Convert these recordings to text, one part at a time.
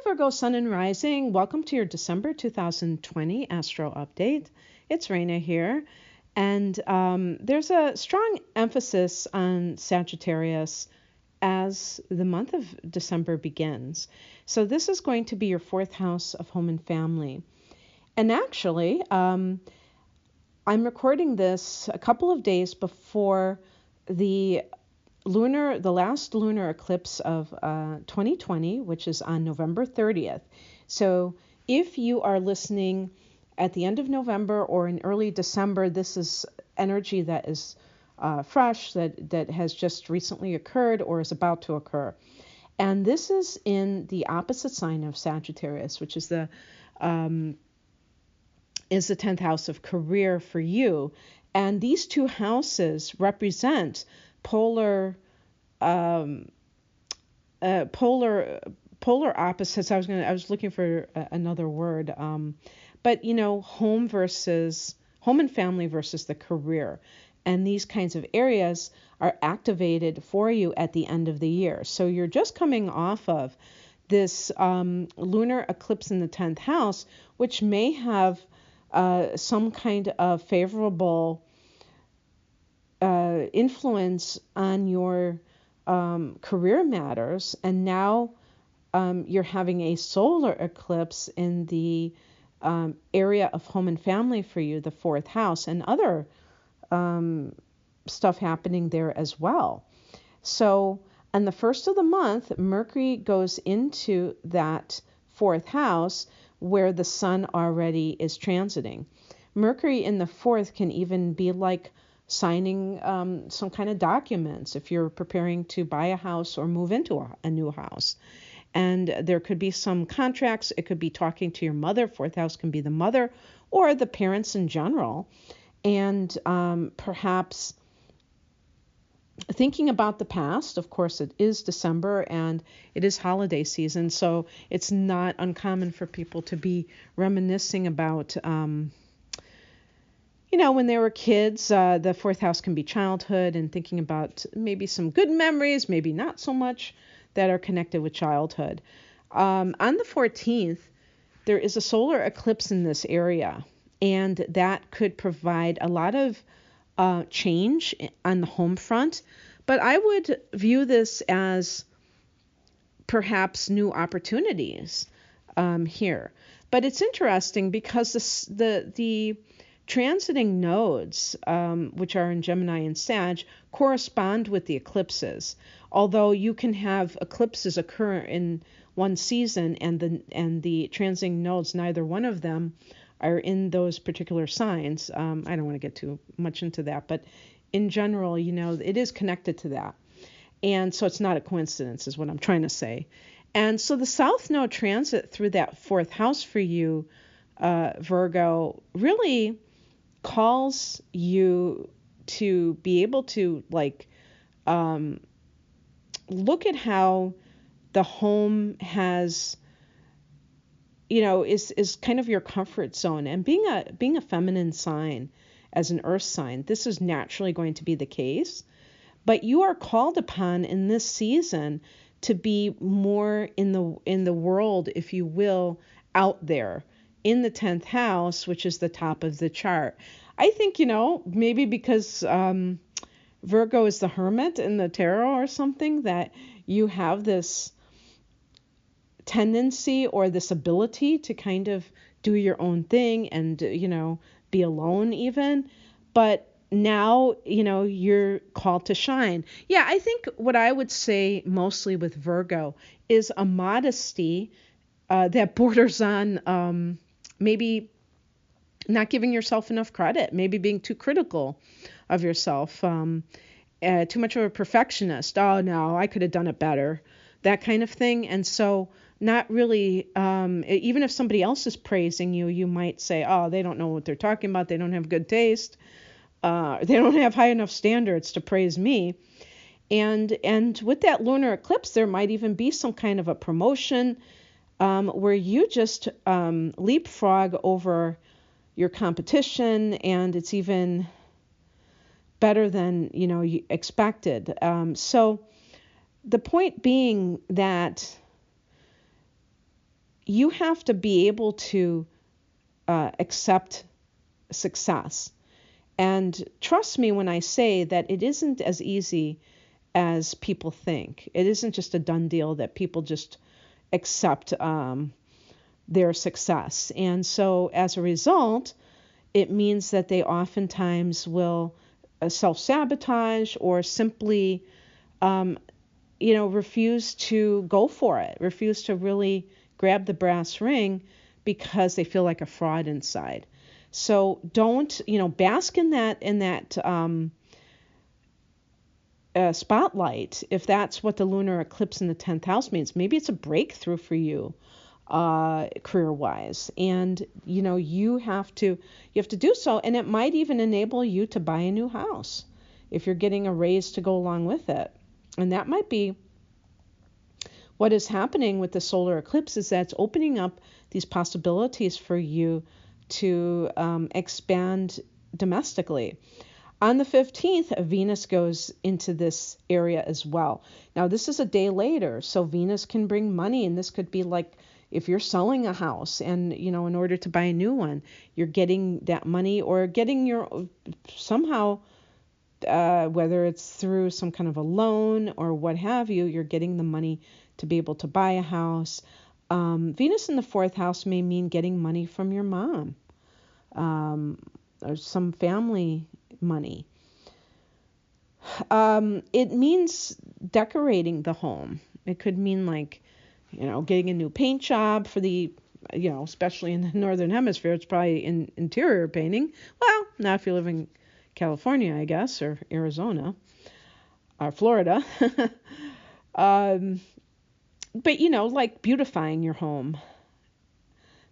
Virgo Sun and Rising. Welcome to your December 2020 Astro Update. It's Raina here. And there's a strong emphasis on Sagittarius as the month of December begins. So this is going to be your fourth house of home and family. And actually, I'm recording this a couple of days before the last lunar eclipse of 2020, which is on November 30th. So if you are listening at the end of November or in early December, this is energy that is fresh, that has just recently occurred or is about to occur. And this is in the opposite sign of Sagittarius, which is the 10th house of career for you. And these two houses represent polar opposites. I was looking for another word, but home and family versus the career, and these kinds of areas are activated for you at the end of the year. So you're just coming off of this lunar eclipse in the 10th house, which may have some kind of favorable influence on your career matters, and now you're having a solar eclipse in the area of home and family for you, the fourth house, and other stuff happening there as well. So on the first of the month, Mercury goes into that fourth house where the sun already is transiting. Mercury in the fourth can even be like signing some kind of documents if you're preparing to buy a house or move into a new house. And there could be some contracts. It could be talking to your mother. Fourth house can be the mother or the parents in general. And perhaps thinking about the past. Of course, it is December and it is holiday season, so it's not uncommon for people to be reminiscing about when they were kids. The fourth house can be childhood and thinking about maybe some good memories, maybe not so much, that are connected with childhood. On the 14th, there is a solar eclipse in this area, and that could provide a lot of change on the home front. But I would view this as perhaps new opportunities here. But it's interesting because the transiting nodes, which are in Gemini and Sag, correspond with the eclipses. Although you can have eclipses occur in one season and the transiting nodes, neither one of them are in those particular signs. I don't want to get too much into that, but in general, it is connected to that. And so it's not a coincidence is what I'm trying to say. And so the South Node transit through that fourth house for you, Virgo, really calls you to be able to look at how the home has, is kind of your comfort zone. And being a feminine sign, as an earth sign, this is naturally going to be the case. But you are called upon in this season to be more in the world, if you will, out there in the 10th house, which is the top of the chart. I think, maybe because Virgo is the hermit in the tarot or something, that you have this tendency or this ability to kind of do your own thing and, be alone even. But now, you're called to shine. Yeah, I think what I would say mostly with Virgo is a modesty that borders on maybe not giving yourself enough credit, maybe being too critical of yourself, too much of a perfectionist. Oh, no, I could have done it better, that kind of thing. And so not really, even if somebody else is praising you, you might say, oh, they don't know what they're talking about. They don't have good taste. They don't have high enough standards to praise me. And with that lunar eclipse, there might even be some kind of a promotion where you just leapfrog over your competition, and it's even better than you expected. So the point being that you have to be able to accept success. And trust me when I say that it isn't as easy as people think. It isn't just a done deal that people just accept their success. And so as a result, it means that they oftentimes will self-sabotage or simply, refuse to go for it, refuse to really grab the brass ring because they feel like a fraud inside. So don't, bask in that spotlight, if that's what the lunar eclipse in the 10th house means. Maybe it's a breakthrough for you, career-wise, and you have to do so, and it might even enable you to buy a new house if you're getting a raise to go along with it. And that might be what is happening with the solar eclipse, is that it's opening up these possibilities for you to expand domestically. On the 15th, Venus goes into this area as well. Now, this is a day later, so Venus can bring money, and this could be like if you're selling a house and, in order to buy a new one, you're getting that money, or getting your somehow, whether it's through some kind of a loan or what have you, you're getting the money to be able to buy a house. Venus in the 4th house may mean getting money from your mom, or some family money. It means decorating the home. It could mean like, getting a new paint job for the, especially in the northern hemisphere, it's probably in interior painting. Well, now if you live in California, I guess, or Arizona, or Florida. But, like beautifying your home.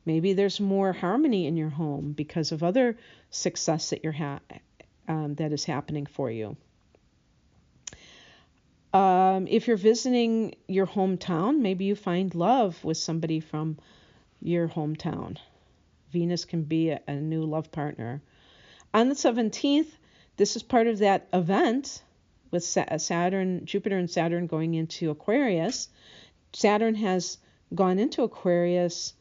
Maybe there's more harmony in your home because of other success that that is happening for you. If you're visiting your hometown, maybe you find love with somebody from your hometown. Venus can be a new love partner. On the 17th, this is part of that event with Saturn, Jupiter and Saturn going into Aquarius. Saturn has gone into Aquarius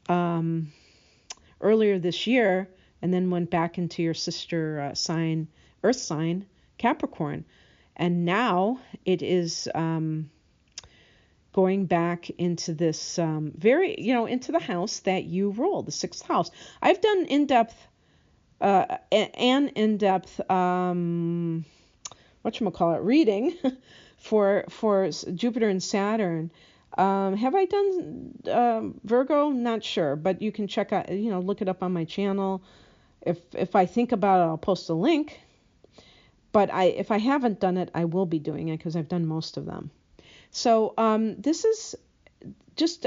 earlier this year, and then went back into your sister sign, Earth sign, Capricorn. And now it is going back into this into the house that you rule, the 6th house. I've done in-depth reading for Jupiter and Saturn. Have I done Virgo? Not sure, but you can check out, look it up on my channel. If I think about it, I'll post a link. But if I haven't done it, I will be doing it because I've done most of them. So this is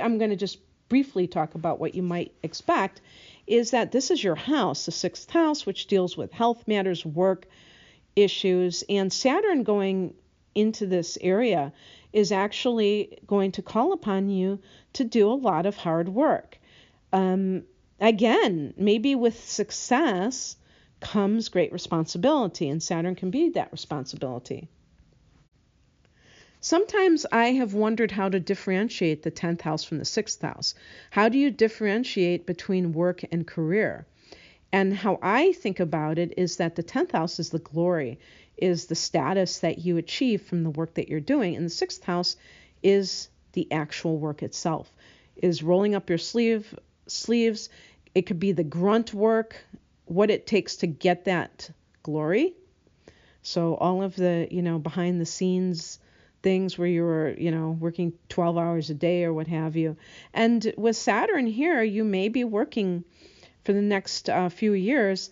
I'm going to just briefly talk about what you might expect, is that this is your house, the 6th house, which deals with health matters, work issues, and Saturn going into this area is actually going to call upon you to do a lot of hard work. Again, maybe with success comes great responsibility, and Saturn can be that responsibility. Sometimes I have wondered how to differentiate the 10th house from the 6th house. How do you differentiate between work and career? And how I think about it is that the 10th house is the glory, is the status that you achieve from the work that you're doing. And the 6th house is the actual work itself, is rolling up your sleeves. It could be the grunt work, what it takes to get that glory. So all of the, behind the scenes things where you're, working 12 hours a day or what have you. And with Saturn here, you may be working for the next few years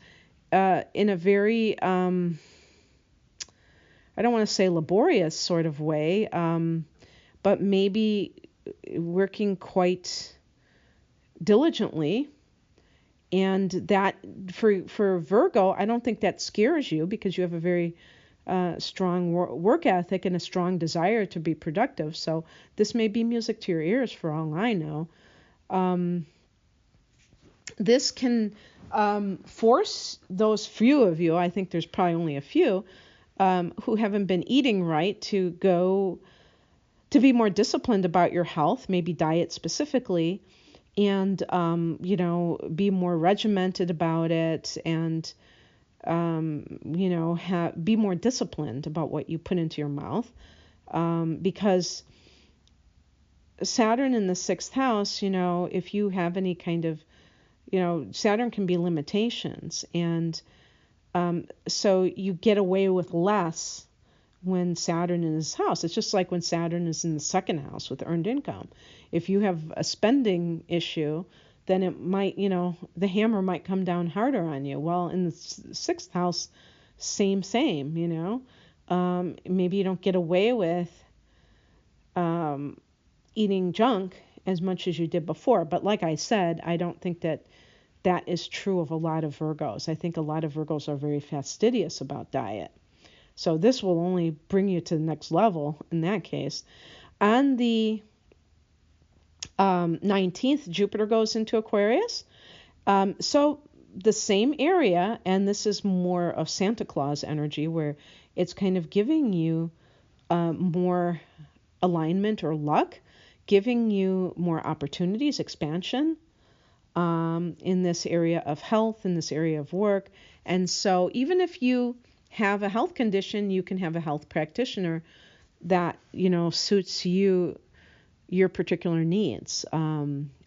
in a very, I don't want to say laborious sort of way, but maybe working quite diligently. And that for Virgo, I don't think that scares you because you have a very strong work ethic and a strong desire to be productive. So this may be music to your ears for all I know. This can force those few of you, I think there's probably only a few, who haven't been eating right to be more disciplined about your health, maybe diet specifically, and be more regimented about it, and be more disciplined about what you put into your mouth, because Saturn in the sixth house, if you have any kind of, Saturn can be limitations, and so you get away with less when Saturn in his house. It's just like when Saturn is in the second house with earned income. If you have a spending issue, then it might, the hammer might come down harder on you. Well, in the sixth house, same, maybe you don't get away with eating junk as much as you did before. But like I said, I don't think that is true of a lot of Virgos. I think a lot of Virgos are very fastidious about diet. So this will only bring you to the next level in that case. On the 19th, Jupiter goes into Aquarius. So the same area, and this is more of Santa Claus energy, where it's kind of giving you more alignment or luck, giving you more opportunities, expansion in this area of health, in this area of work. And so even if you have a health condition, you can have a health practitioner that, suits your particular needs.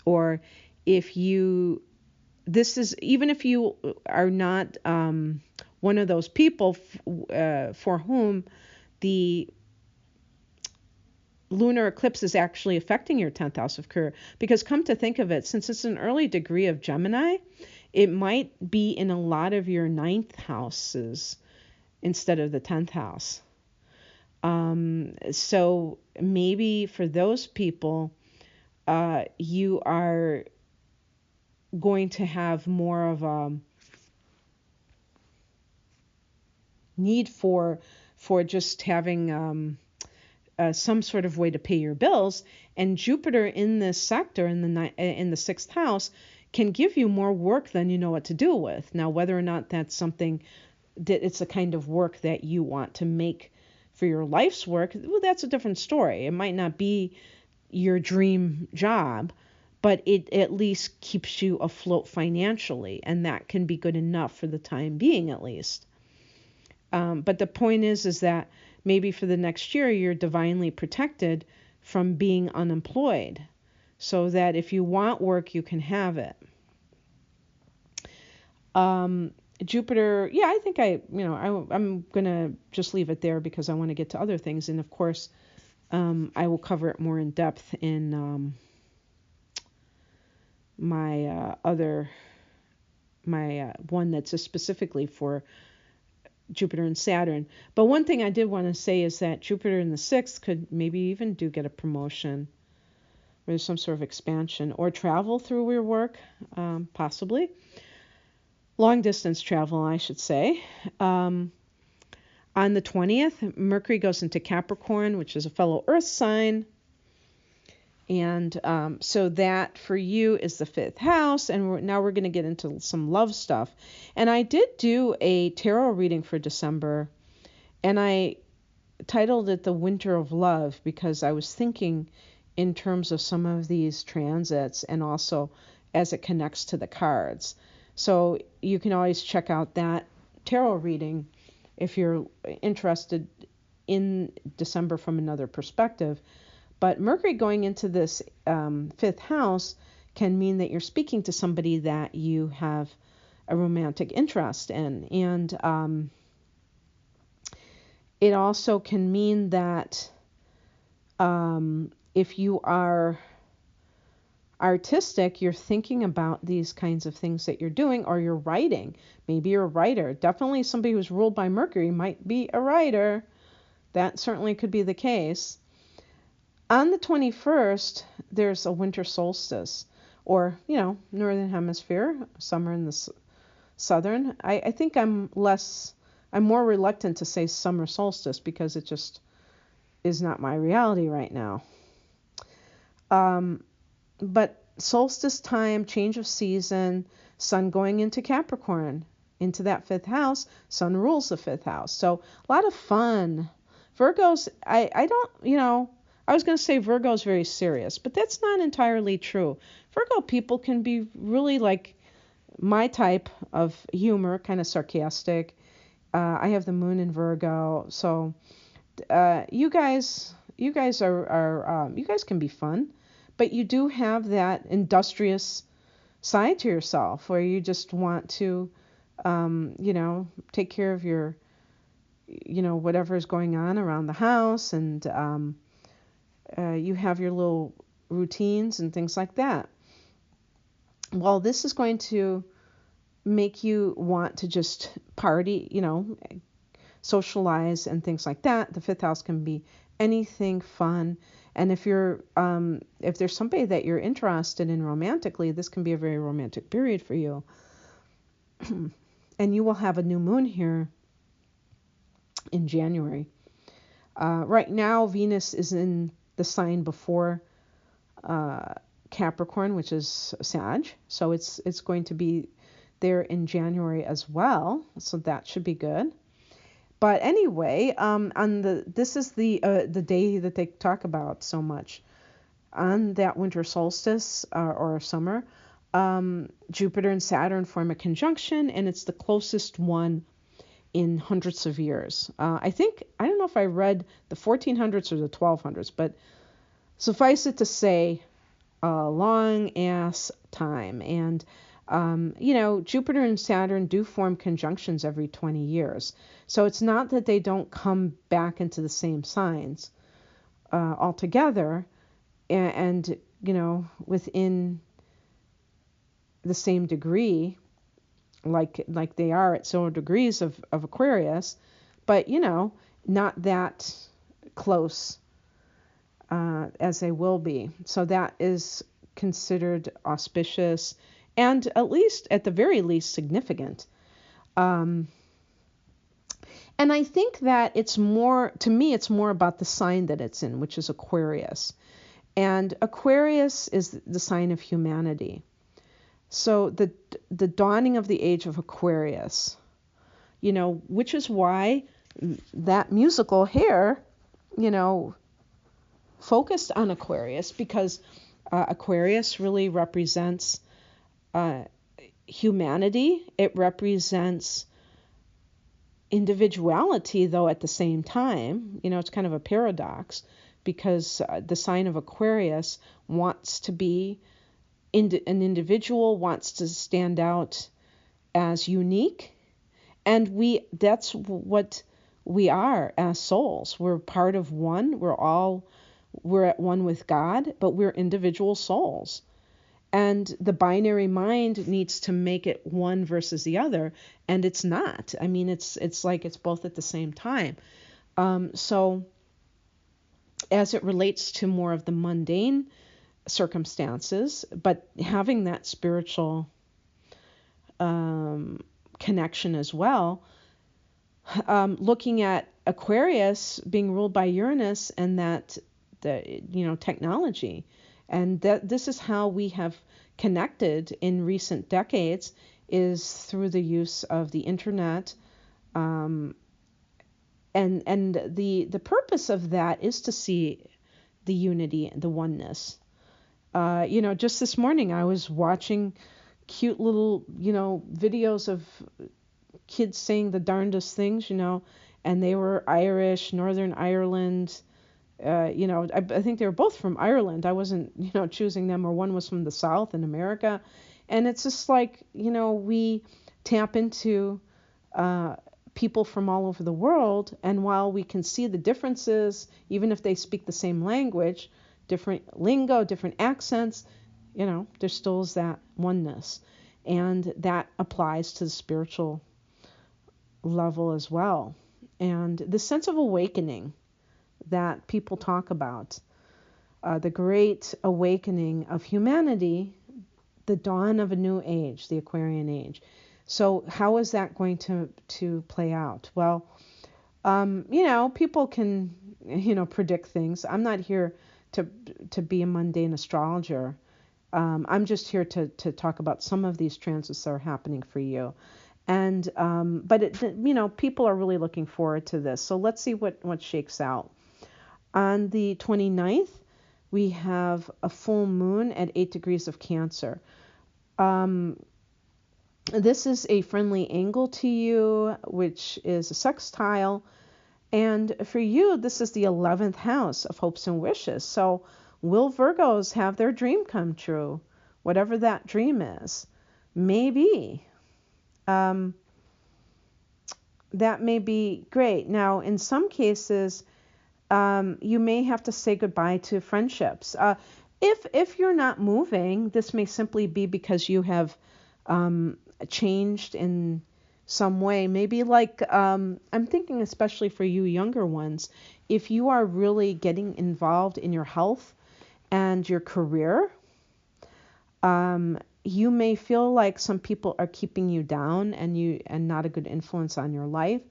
Or if you, even if you are not one of those people for whom the lunar eclipse is actually affecting your 10th house of career, because come to think of it, since it's an early degree of Gemini, it might be in a lot of your 9th houses instead of the 10th house. So maybe for those people, you are going to have more of a need for just having some sort of way to pay your bills. And Jupiter in this sector, in the 6th house, can give you more work than you know what to do with. Now, whether or not that's something that it's a kind of work that you want to make for your life's work, well, that's a different story. It might not be your dream job, but it at least keeps you afloat financially, and that can be good enough for the time being, at least. But the point is that maybe for the next year, you're divinely protected from being unemployed, so that if you want work, you can have it. Jupiter, yeah, I think I'm going to just leave it there because I want to get to other things. And of course, I will cover it more in depth in my one that's specifically for Jupiter and Saturn. But one thing I did want to say is that Jupiter in the 6th could maybe even get a promotion, or there's some sort of expansion, or travel through your work, possibly. Long distance travel, I should say. On the 20th, Mercury goes into Capricorn, which is a fellow Earth sign. And so that for you is the 5th house. And now we're going to get into some love stuff. And I did do a tarot reading for December, and I titled it The Winter of Love, because I was thinking in terms of some of these transits and also as it connects to the cards. So you can always check out that tarot reading if you're interested in December from another perspective. But Mercury going into this 5th house can mean that you're speaking to somebody that you have a romantic interest in. And it also can mean that if you are artistic, you're thinking about these kinds of things that you're doing, or you're writing. Maybe you're a writer. Definitely somebody who's ruled by Mercury might be a writer. That certainly could be the case. On the 21st, there's a winter solstice, or, northern hemisphere, summer in the southern. I think I'm more reluctant to say summer solstice because it just is not my reality right now. But solstice time, change of season, sun going into Capricorn, into that 5th house. Sun rules the 5th house. So a lot of fun. Virgos, I don't, I was going to say Virgo is very serious, but that's not entirely true. Virgo people can be really like my type of humor, kind of sarcastic. I have the moon in Virgo, so you guys can be fun, but you do have that industrious side to yourself where you just want to, take care of your, whatever is going on around the house, and you have your little routines and things like that. Well, this is going to make you want to just party, socialize and things like that. The fifth house can be anything fun. And if there's somebody that you're interested in romantically, this can be a very romantic period for you. And you will have a new moon here in January. Right now, Venus is in the sign before Capricorn, which is Sag. So it's going to be there in January as well. So that should be good. But anyway, this is the day that they talk about so much. On that winter solstice or summer, Jupiter and Saturn form a conjunction, and it's the closest one in hundreds of years. I don't know if I read the 1400s or the 1200s, but suffice it to say, a long ass time. And Jupiter and Saturn do form conjunctions every 20 years. So it's not that they don't come back into the same signs altogether and within the same degree, like they are at 0 degrees of Aquarius, but, not that close as they will be. So that is considered auspicious and at the very least significant. And I think that it's more about the sign that it's in, which is Aquarius. And Aquarius is the sign of humanity. So the dawning of the age of Aquarius, which is why that musical Hair, focused on Aquarius, because Aquarius really represents humanity. It represents individuality, though at the same time. It's kind of a paradox, because the sign of Aquarius wants to be an individual, wants to stand out as unique, and that's what we are as souls. We're part of one. We're at one with God, but we're individual souls. And the binary mind needs to make it one versus the other, and it's not. I mean, it's like it's both at the same time. So as it relates to more of the mundane circumstances, but having that spiritual connection as well, looking at Aquarius being ruled by Uranus, and that technology, and that this is how we have connected in recent decades, is through the use of the internet, and the purpose of that is to see the unity, the oneness. Just this morning I was watching cute little videos of kids saying the darndest things, and they were Irish, Northern Ireland. I think they were both from Ireland. I wasn't, choosing them, or one was from the South in America. And it's just like, we tap into people from all over the world. And while we can see the differences, even if they speak the same language, different lingo, different accents, there still is that oneness. And that applies to the spiritual level as well. And the sense of awakening that people talk about, the great awakening of humanity, the dawn of a new age, the Aquarian age. So how is that going to play out? Well, people can, predict things. I'm not here to be a mundane astrologer. I'm just here to talk about some of these transits that are happening for you. And but people are really looking forward to this. So let's see what shakes out. On the 29th, we have a full moon at 8 degrees of Cancer. This is a friendly angle to you, which is a sextile. And for you, this is the 11th house of hopes and wishes. So will Virgos have their dream come true? Whatever that dream is. Maybe. That may be great. Now, in some cases, you may have to say goodbye to friendships. If you're not moving, this may simply be because you have changed in some way. Maybe like I'm thinking especially for you younger ones, if you are really getting involved in your health and your career, you may feel like some people are keeping you down and not a good influence on your life,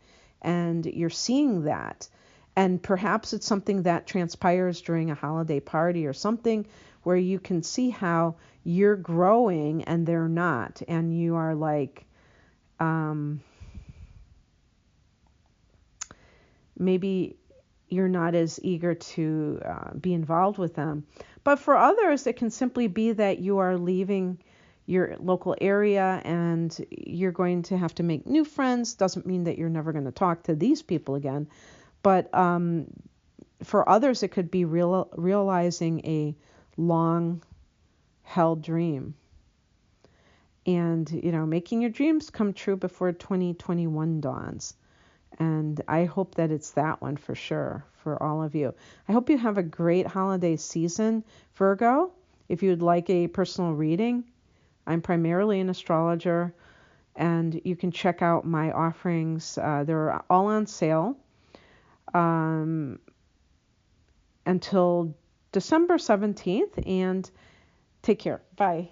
and you're seeing that. And perhaps it's something that transpires during a holiday party or something where you can see how you're growing and they're not, and you are like maybe you're not as eager to be involved with them. But for others, it can simply be that you are leaving your local area and you're going to have to make new friends. Doesn't mean that you're never going to talk to these people again. But for others, it could be realizing a long-held dream. And, making your dreams come true before 2021 dawns. And I hope that it's that one for sure for all of you. I hope you have a great holiday season, Virgo. If you'd like a personal reading, I'm primarily an astrologer, and you can check out my offerings. They're all on sale until December 17th, and take care. Bye.